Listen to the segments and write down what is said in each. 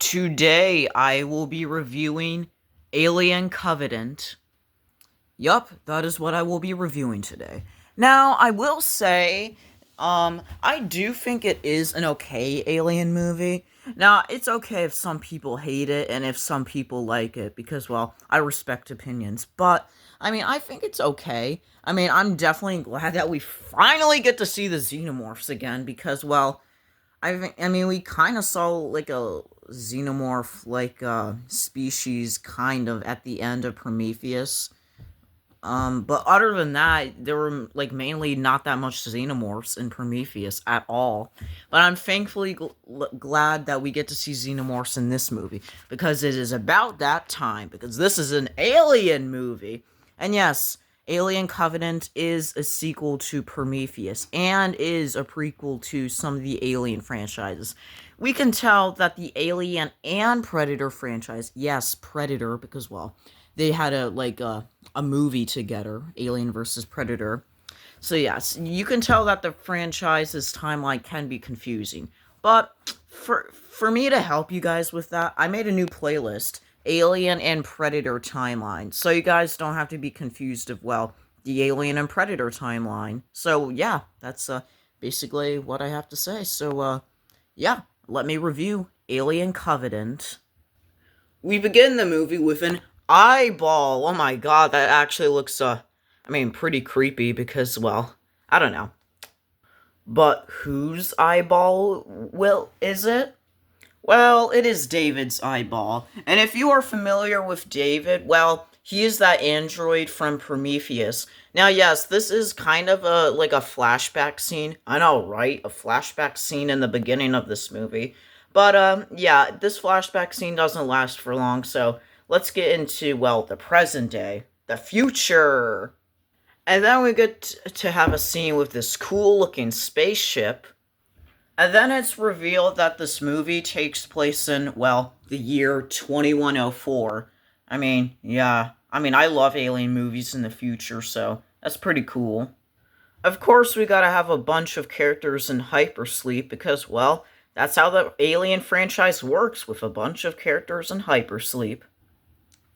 Today I will be reviewing Alien Covenant. Yup, that is what I will be reviewing today. Now, I will say, I do think it is an okay Alien movie. Now, it's okay if some people hate it and if some people like it, because, well, I respect opinions. But, I think it's okay. I'm definitely glad that we finally get to see the xenomorphs again, because, well, we kind of saw like a xenomorph species kind of at the end of Prometheus. But other than that, there were like mainly not that much xenomorphs in Prometheus at all. But I'm thankfully glad that we get to see xenomorphs in this movie because it is about that time. Because this is an alien movie, and yes, Alien Covenant is a sequel to Prometheus and is a prequel to some of the Alien franchises. We can tell that the Alien and Predator franchise, yes, Predator, because well, they had a movie together, Alien versus Predator. So yes, you can tell that the franchise's timeline can be confusing. But for me to help you guys with that, I made a new playlist, Alien and Predator timeline. So you guys don't have to be confused of, well, the Alien and Predator timeline. So yeah, that's basically what I have to say. So yeah, let me review Alien Covenant. We begin the movie with an eyeball. Oh my god, that actually looks pretty creepy because, well, I don't know. But whose eyeball is it? Well, it is David's eyeball. And if you are familiar with David, well, he is that android from Prometheus. Now, yes, this is kind of a flashback scene. I know, right? A flashback scene in the beginning of this movie. But yeah, this flashback scene doesn't last for long, so let's get into, well, the present day, the future. And then we get to have a scene with this cool looking spaceship. And then it's revealed that this movie takes place in, well, the year 2104. Yeah. I love alien movies in the future, so that's pretty cool. Of course, we gotta have a bunch of characters in hypersleep because, well, that's how the Alien franchise works, with a bunch of characters in hypersleep.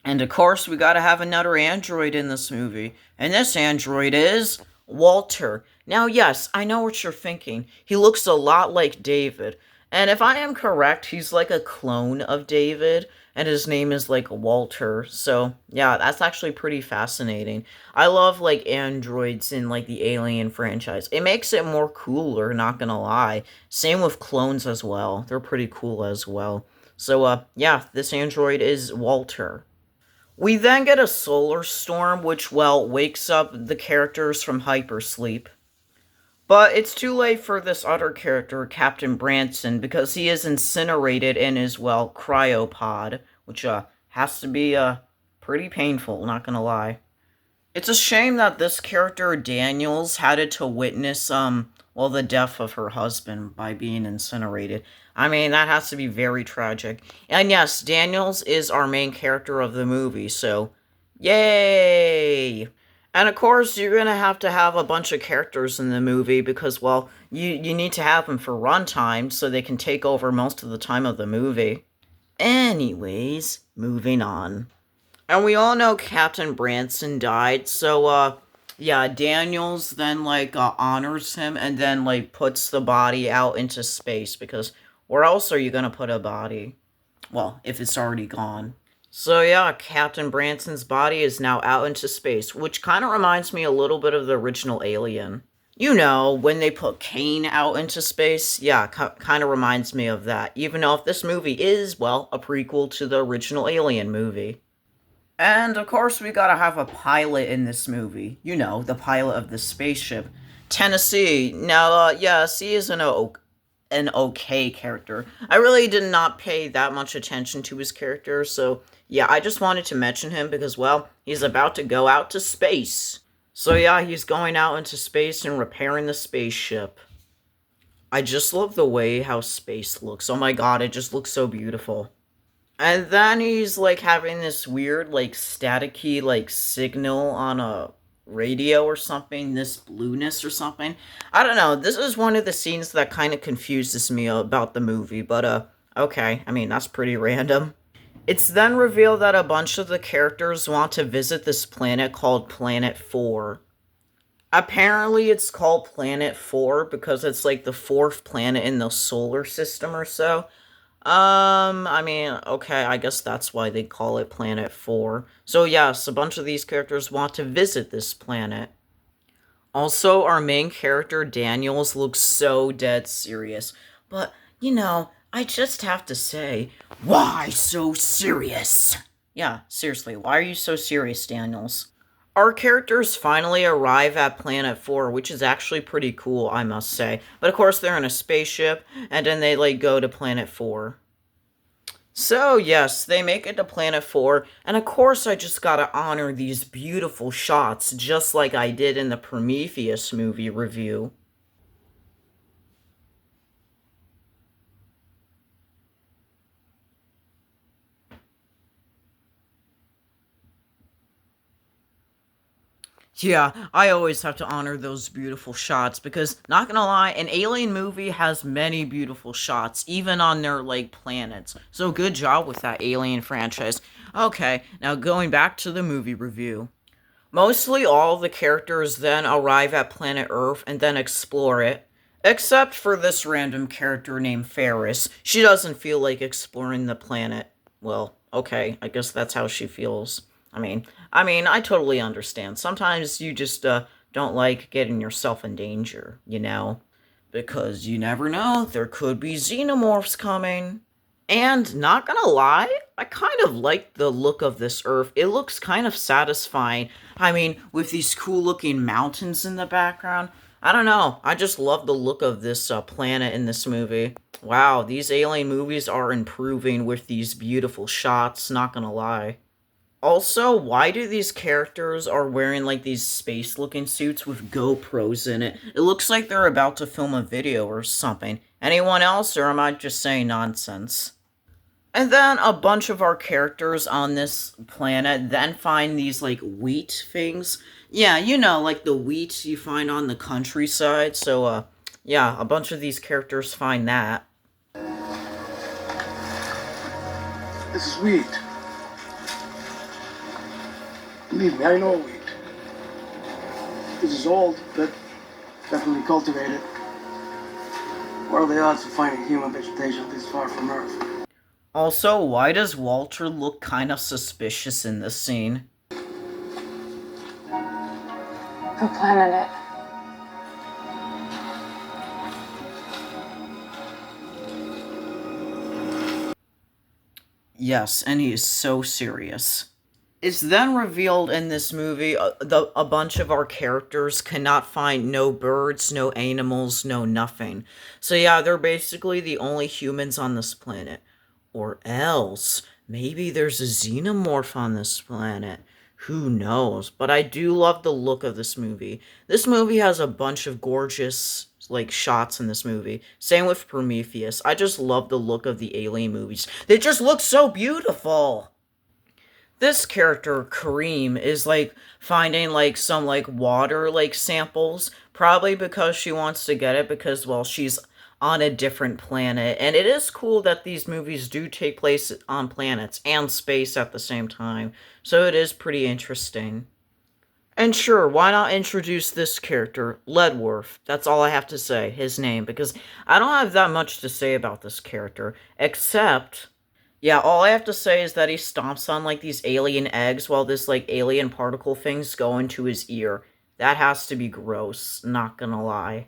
And of course, we gotta have another android in this movie. And this android is Walter. Now, yes, I know what you're thinking. He looks a lot like David. And if I am correct, he's like a clone of David, and his name is like Walter. So, yeah, that's actually pretty fascinating. I love like androids in like the Alien franchise. It makes it more cooler, not gonna lie. Same with clones as well. They're pretty cool as well. So, yeah, this android is Walter. We then get a solar storm, which, well, wakes up the characters from hypersleep. But it's too late for this other character, Captain Branson, because he is incinerated in his, well, cryopod, which, has to be, pretty painful, not gonna lie. It's a shame that this character, Daniels, had to witness, well, the death of her husband by being incinerated. That has to be very tragic. And yes, Daniels is our main character of the movie, so yay! And of course, you're gonna have to have a bunch of characters in the movie because, well, you need to have them for runtime so they can take over most of the time of the movie. Anyways, moving on. And we all know Captain Branson died, so, yeah, Daniels then, honors him and then, puts the body out into space, because where else are you gonna put a body? Well, if it's already gone. So, yeah, Captain Branson's body is now out into space, which kind of reminds me a little bit of the original Alien. You know, when they put Kane out into space, yeah, kind of reminds me of that, even though if this movie is, well, a prequel to the original Alien movie. And, of course, we gotta have a pilot in this movie. You know, the pilot of the spaceship. Tennessee. Now, yes, he is an okay character. I really did not pay that much attention to his character, so, yeah, I just wanted to mention him because, well, he's about to go out to space. So, yeah, he's going out into space and repairing the spaceship. I just love the way how space looks. Oh my god, it just looks so beautiful. And then he's, having this weird, staticky, signal on a radio or something, this blueness or something. I don't know, this is one of the scenes that kind of confuses me about the movie, but, Okay, I mean, that's pretty random. It's then revealed that a bunch of the characters want to visit this planet called Planet 4. Apparently, it's called Planet 4 because it's like the fourth planet in the solar system or so. I mean, okay, I guess that's why they call it Planet 4. So, yes, a bunch of these characters want to visit this planet. Also, our main character, Daniels, looks so dead serious. But, I just have to say, why so serious? Yeah, seriously, why are you so serious, Daniels? Our characters finally arrive at Planet 4, which is actually pretty cool, I must say. But of course, they're in a spaceship, and then they, go to Planet 4. So, yes, they make it to Planet 4, and of course I just gotta honor these beautiful shots, just like I did in the Prometheus movie review. Yeah, I always have to honor those beautiful shots because, not gonna lie, an Alien movie has many beautiful shots, even on their, planets. So good job with that Alien franchise. Okay, now going back to the movie review. Mostly all the characters then arrive at planet Earth and then explore it. Except for this random character named Ferris. She doesn't feel like exploring the planet. Well, okay, I guess that's how she feels. I totally understand. Sometimes you just don't like getting yourself in danger, because you never know, there could be xenomorphs coming. And not gonna lie, I kind of like the look of this Earth. It looks kind of satisfying. With these cool looking mountains in the background. I don't know. I just love the look of this planet in this movie. Wow, these alien movies are improving with these beautiful shots, not gonna lie. Also, why do these characters are wearing these space looking suits with GoPros in it? It looks like they're about to film a video or something. Anyone else, or am I just saying nonsense? And then a bunch of our characters on this planet then find these wheat things. Yeah, like the wheat you find on the countryside. So yeah, a bunch of these characters find that. This is wheat. Believe me, I know wheat. This is old, but definitely cultivated. What are the odds of finding human vegetation this far from Earth? Also, why does Walter look kind of suspicious in this scene? Who planted it? Yes, and he is so serious. It's then revealed in this movie a bunch of our characters cannot find no birds, no animals, no nothing. So yeah, they're basically the only humans on this planet. Or else, maybe there's a xenomorph on this planet. Who knows? But I do love the look of this movie. This movie has a bunch of gorgeous, shots in this movie. Same with Prometheus. I just love the look of the Alien movies. They just look so beautiful! This character, Kareem, is finding some water samples, probably because she wants to get it because, well, she's on a different planet. And it is cool that these movies do take place on planets and space at the same time. So it is pretty interesting. And sure, why not introduce this character, Ledworth? That's all I have to say, his name, because I don't have that much to say about this character, except, yeah, all I have to say is that he stomps on, these alien eggs while this, alien particle things go into his ear. That has to be gross, not gonna lie.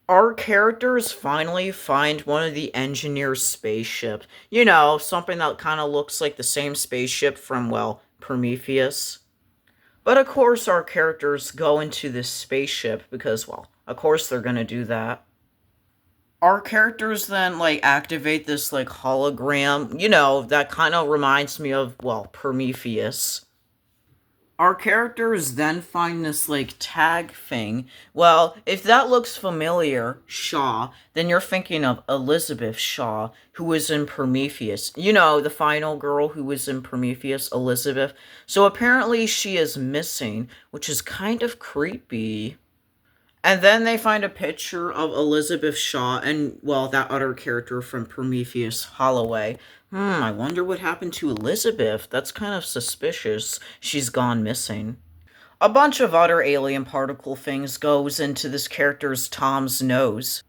Our characters finally find one of the engineer's spaceship. Something that kind of looks like the same spaceship from, well, Prometheus. But of course our characters go into this spaceship because, well, of course they're gonna do that. Our characters then, activate this, hologram, that kind of reminds me of, well, Prometheus. Our characters then find this, tag thing. Well, if that looks familiar, Shaw, then you're thinking of Elizabeth Shaw, who was in Prometheus. The final girl who was in Prometheus, Elizabeth. So apparently she is missing, which is kind of creepy. And then they find a picture of Elizabeth Shaw and, well, that other character from Prometheus Holloway. I wonder what happened to Elizabeth. That's kind of suspicious. She's gone missing. A bunch of other alien particle things goes into this character's Tom's nose.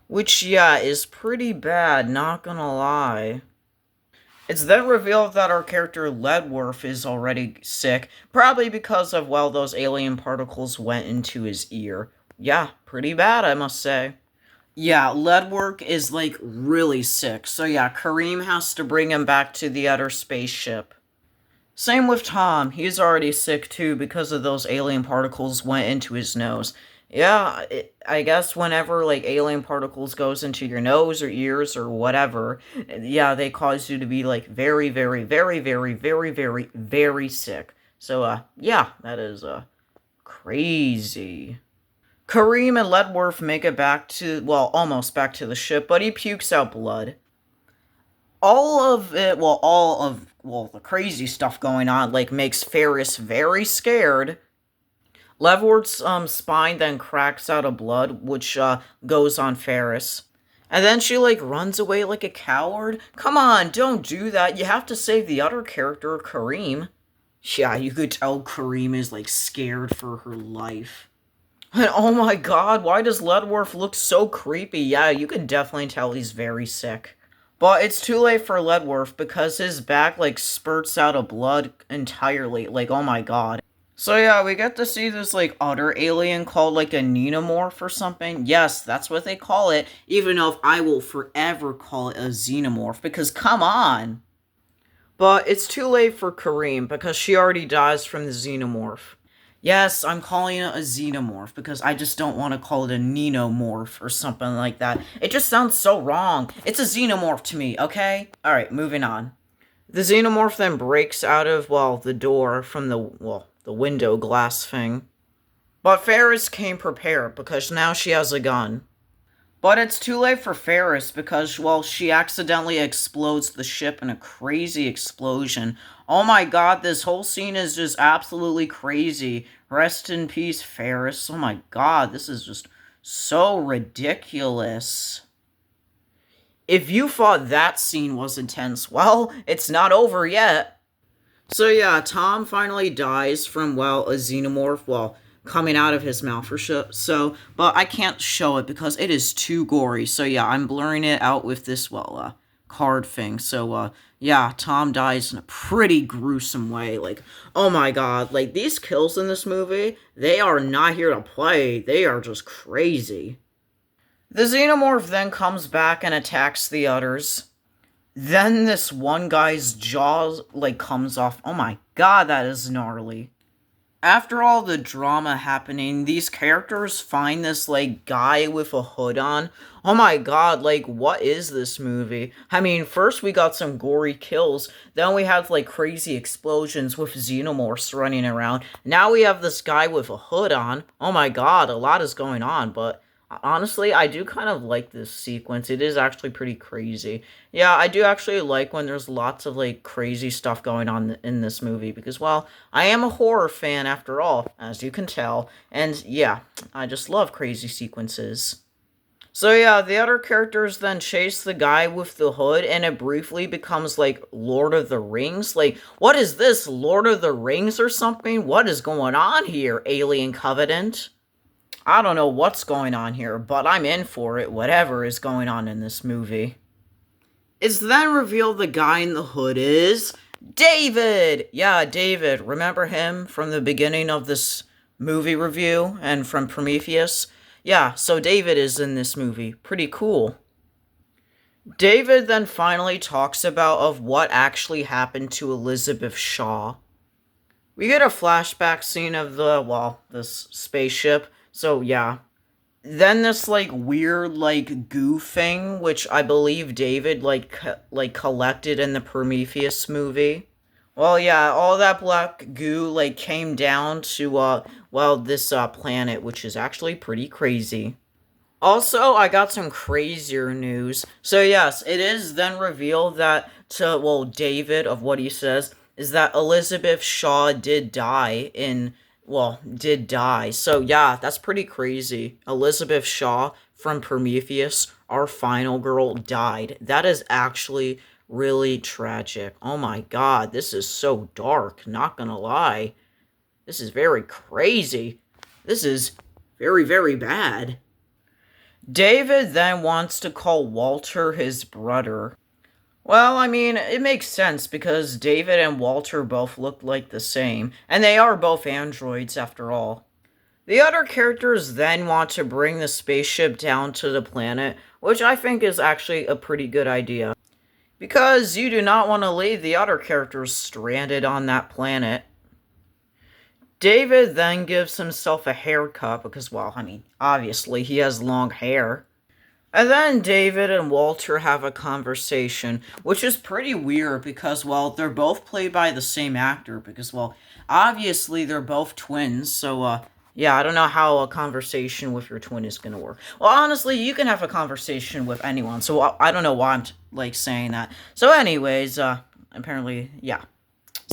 Which, yeah, is pretty bad, not gonna lie. It's then revealed that our character Ledworth is already sick, probably because of, well, those alien particles went into his ear. Yeah, pretty bad, I must say. Yeah, Ledworth is, like, really sick, so yeah, Kareem has to bring him back to the other spaceship. Same with Tom, he's already sick too because of those alien particles went into his nose. Yeah, I guess whenever, like, alien particles goes into your nose or ears or whatever, yeah, they cause you to be, like, very, very, very, very, very, very, very sick. So, yeah, that is, crazy. Kareem and Ledworth make it back to, well, almost back to the ship, but he pukes out blood. All of the crazy stuff going on, like, makes Ferris very scared. Leavenworth's spine then cracks out of blood, which goes on Ferris. And then she, like, runs away like a coward? Come on, don't do that. You have to save the other character, Kareem. Yeah, you could tell Kareem is, like, scared for her life. And oh my god, why does Ledworth look so creepy? Yeah, you can definitely tell he's very sick. But it's too late for Ledworth because his back, like, spurts out of blood entirely. Like, oh my god. So yeah, we get to see this, like, other alien called, like, a xenomorph or something. Yes, that's what they call it, even though I will forever call it a xenomorph, because come on! But it's too late for Kareem, because she already dies from the xenomorph. Yes, I'm calling it a xenomorph, because I just don't want to call it a nenomorph or something like that. It just sounds so wrong. It's a xenomorph to me, okay? Alright, moving on. The xenomorph then breaks out of, well, the door from the window glass thing. But Ferris came prepared because now she has a gun. But it's too late for Ferris because, well, she accidentally explodes the ship in a crazy explosion. Oh my god, this whole scene is just absolutely crazy. Rest in peace, Ferris. Oh my god, this is just so ridiculous. If you thought that scene was intense, well, it's not over yet. So yeah, Tom finally dies from, well, a xenomorph, well, coming out of his mouth or so, but I can't show it because it is too gory. So yeah, I'm blurring it out with this, well, card thing. So, yeah, Tom dies in a pretty gruesome way. Like, oh my god, like, these kills in this movie, they are not here to play. They are just crazy. The xenomorph then comes back and attacks the others. Then this one guy's jaw, like, comes off. Oh my god, that is gnarly. After all the drama happening, these characters find this, like, guy with a hood on. Oh my god, like, what is this movie? I mean, first we got some gory kills, then we have, like, crazy explosions with xenomorphs running around. Now we have this guy with a hood on. Oh my god, a lot is going on, but honestly, I do kind of like this sequence. It is actually pretty crazy. Yeah, I do actually like when there's lots of, like, crazy stuff going on in this movie. Because, well, I am a horror fan after all, as you can tell. And, yeah, I just love crazy sequences. So, yeah, the other characters then chase the guy with the hood. And it briefly becomes, like, Lord of the Rings. Like, what is this? Lord of the Rings or something? What is going on here, Alien Covenant? I don't know what's going on here, but I'm in for it, whatever is going on in this movie. It's then revealed the guy in the hood is David! Yeah, David. Remember him from the beginning of this movie review and from Prometheus? Yeah, so David is in this movie. Pretty cool. David then finally talks about of what actually happened to Elizabeth Shaw. We get a flashback scene of this spaceship. So, yeah. Then this, like, weird, like, goo thing, which I believe David, like, collected in the Prometheus movie. Well, yeah, all that black goo, like, came down to, this, planet, which is actually pretty crazy. Also, I got some crazier news. So, yes, it is then revealed that David, of what he says, is that Elizabeth Shaw did die in well, did die. So yeah, that's pretty crazy. Elizabeth Shaw from Prometheus, our final girl, died. That is actually really tragic. Oh my god, this is so dark, not gonna lie. This is very crazy. This is very, very bad. David then wants to call Walter his brother. Well, I mean, it makes sense because David and Walter both look like the same, and they are both androids after all. The other characters then want to bring the spaceship down to the planet, which I think is actually a pretty good idea. Because you do not want to leave the other characters stranded on that planet. David then gives himself a haircut because, well, I mean, obviously he has long hair. And then David and Walter have a conversation, which is pretty weird because, well, they're both played by the same actor because, well, obviously they're both twins, so, yeah, I don't know how a conversation with your twin is gonna work. Well, honestly, you can have a conversation with anyone, so I don't know why I'm, like, saying that. So anyways, apparently, yeah.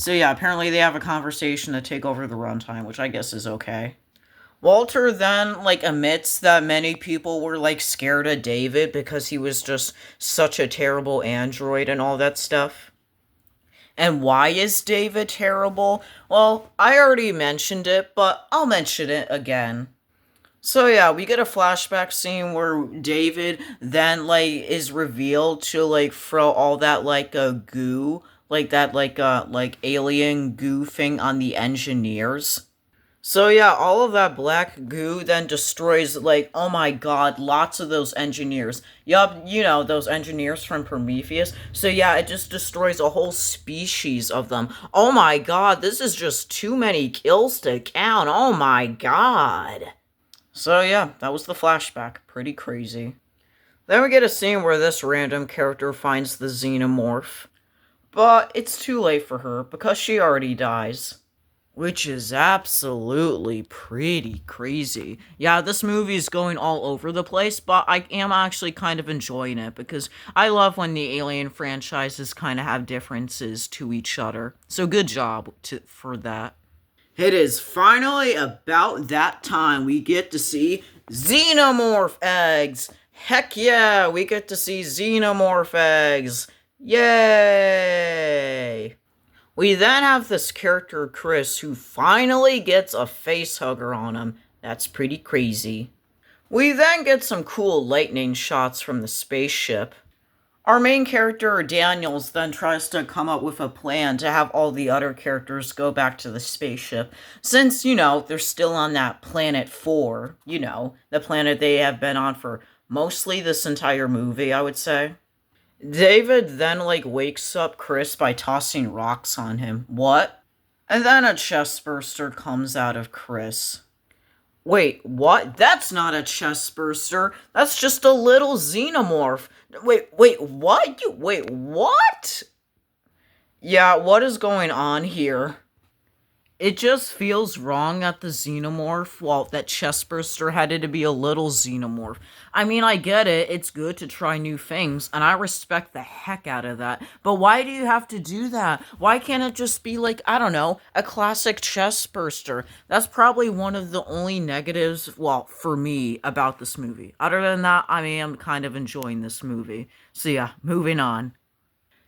So yeah, apparently they have a conversation to take over the runtime, which I guess is okay. Walter then, like, admits that many people were, like, scared of David because he was just such a terrible android and all that stuff. And why is David terrible? Well, I already mentioned it, but I'll mention it again. So yeah, we get a flashback scene where David then, like, is revealed to, like, throw all that, like, goo, like that, like, alien goo thing on the engineers. So yeah, all of that black goo then destroys, like, oh my god, lots of those engineers. Yup, you know, those engineers from Prometheus. So yeah, it just destroys a whole species of them. Oh my god, this is just too many kills to count. Oh my god. So yeah, that was the flashback. Pretty crazy. Then we get a scene where this random character finds the xenomorph. But it's too late for her because she already dies. Which is absolutely pretty crazy. Yeah, this movie is going all over the place, but I am actually kind of enjoying it because I love when the Alien franchises kind of have differences to each other. So good job for that. It is finally about that time we get to see xenomorph eggs. Heck yeah, we get to see xenomorph eggs. Yay! We then have this character, Chris, who finally gets a face hugger on him. That's pretty crazy. We then get some cool lightning shots from the spaceship. Our main character, Daniels, then tries to come up with a plan to have all the other characters go back to the spaceship, since, you know, they're still on that planet 4, you know, the planet they have been on for mostly this entire movie, I would say. David then, like, wakes up Chris by tossing rocks on him. What? And then a chest burster comes out of Chris. Wait, what? That's not a chest burster. That's just a little xenomorph. Wait, what? Wait, what? Yeah, what is going on here? It just feels wrong that the xenomorph, well, that chestburster had to be a little xenomorph. I mean, I get it, it's good to try new things, and I respect the heck out of that. But why do you have to do that? Why can't it just be like, I don't know, a classic chestburster? That's probably one of the only negatives, well, for me, about this movie. Other than that, I mean, I'm kind of enjoying this movie. So yeah, moving on.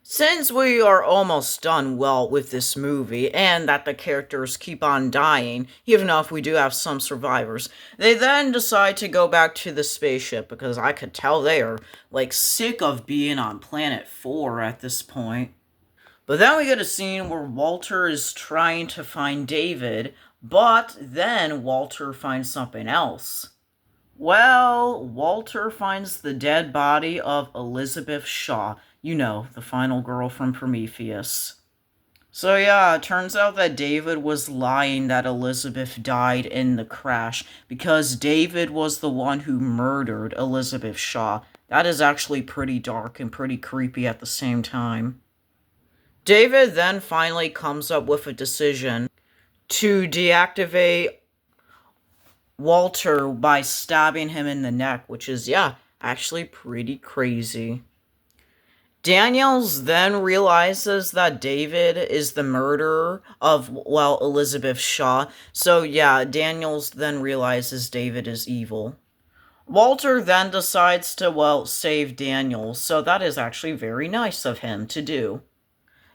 Since we are almost done well with this movie, and that the characters keep on dying, even if we do have some survivors, they then decide to go back to the spaceship, because I could tell they are, like, sick of being on planet 4 at this point. But then we get a scene where Walter is trying to find David, but then Walter finds something else. Well, Walter finds the dead body of Elizabeth Shaw. You know, the final girl from Prometheus. So yeah, it turns out that David was lying that Elizabeth died in the crash because David was the one who murdered Elizabeth Shaw. That is actually pretty dark and pretty creepy at the same time. David then finally comes up with a decision to deactivate Walter by stabbing him in the neck, which is, yeah, actually pretty crazy. Daniels then realizes that David is the murderer of, well, Elizabeth Shaw. So yeah, Daniels then realizes David is evil. Walter then decides to, well, save Daniels, so that is actually very nice of him to do.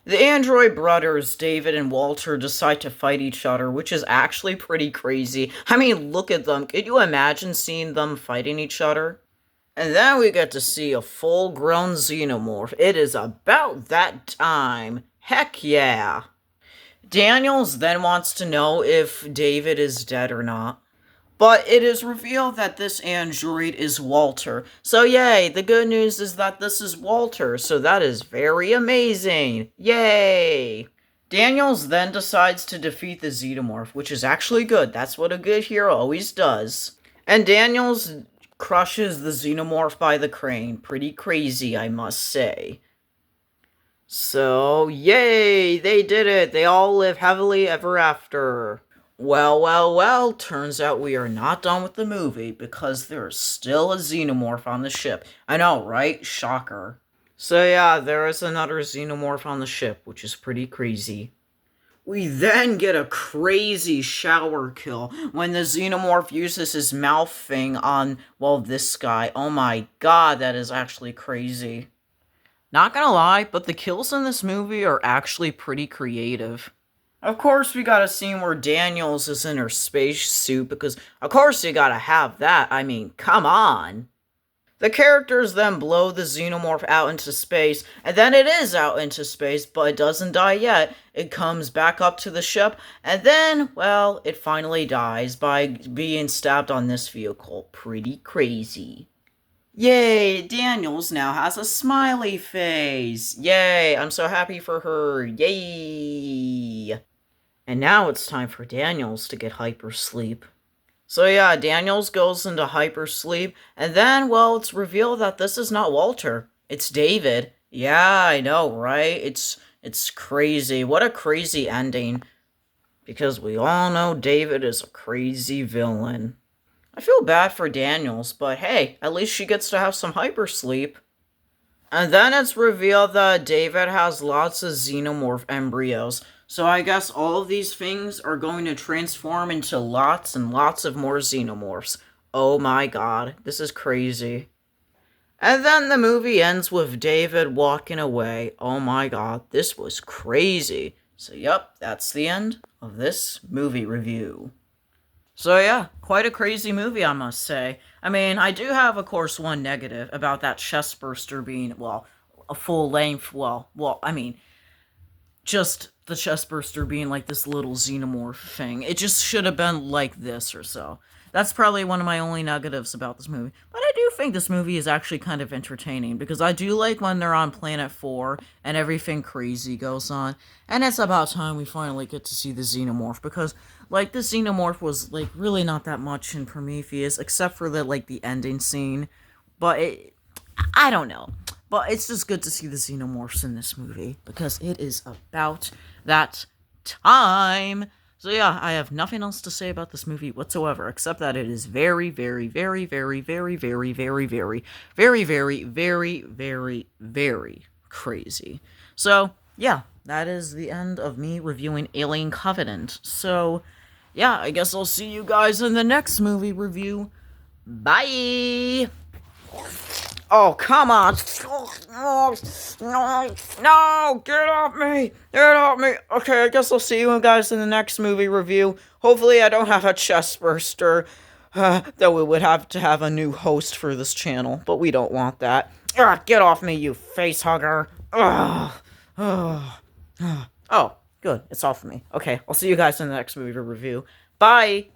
The android brothers, David and Walter, decide to fight each other, which is actually pretty crazy. I mean, look at them. Could you imagine seeing them fighting each other? And then we get to see a full-grown xenomorph. It is about that time. Heck yeah. Daniels then wants to know if David is dead or not. But it is revealed that this android is Walter. So yay, the good news is that this is Walter, so that is very amazing. Yay! Daniels then decides to defeat the xenomorph, which is actually good. That's what a good hero always does. And Daniels crushes the xenomorph by the crane. Pretty crazy, I must say. So, yay! They did it! They all live happily ever after. Well, turns out we are not done with the movie, because there's still a xenomorph on the ship. I know, right? Shocker. So yeah, there is another xenomorph on the ship, which is pretty crazy. We then get a crazy shower kill when the xenomorph uses his mouth thing on, well, this guy. Oh my god, that is actually crazy. Not gonna lie, but the kills in this movie are actually pretty creative. Of course, we got a scene where Daniels is in her space suit, because of course you gotta have that. I mean, come on. The characters then blow the xenomorph out into space, and then it is out into space, but it doesn't die yet. It comes back up to the ship, and then, well, it finally dies by being stabbed on this vehicle. Pretty crazy. Yay, Daniels now has a smiley face. Yay, I'm so happy for her. Yay. And now it's time for Daniels to get hypersleep. So yeah, Daniels goes into hypersleep, and then, well, it's revealed that this is not Walter. It's David. Yeah, I know, right? It's crazy. What a crazy ending. Because we all know David is a crazy villain. I feel bad for Daniels, but hey, at least she gets to have some hypersleep. And then it's revealed that David has lots of xenomorph embryos. So I guess all of these things are going to transform into lots and lots of more xenomorphs. Oh my god, this is crazy. And then the movie ends with David walking away. Oh my god, this was crazy. So yep, that's the end of this movie review. So yeah, quite a crazy movie, I must say. I mean, I do have, of course, one negative about that chestburster being, well, a full length, I mean, just the chestburster being like this little xenomorph thing. It just should have been like this or so. That's probably one of my only negatives about this movie. But I do think this movie is actually kind of entertaining, because I do like when they're on Planet 4 and everything crazy goes on. And it's about time we finally get to see the xenomorph, because, like, the xenomorph was, like, really not that much in Prometheus, except for the, like, the ending scene. But I don't know. But it's just good to see the xenomorphs in this movie, because it is about that time. So yeah, I have nothing else to say about this movie whatsoever, except that it is very, very, very, very, very, very, very, very, very, very, very, very, very crazy. So yeah, that is the end of me reviewing Alien Covenant. So yeah, I guess I'll see you guys in the next movie review. Bye! Oh, come on. No, get off me. Get off me. Okay, I guess I'll see you guys in the next movie review. Hopefully I don't have a chest burster. Though we would have to have a new host for this channel, but we don't want that. Get off me, you face hugger. Oh, good. It's off of me. Okay, I'll see you guys in the next movie review. Bye.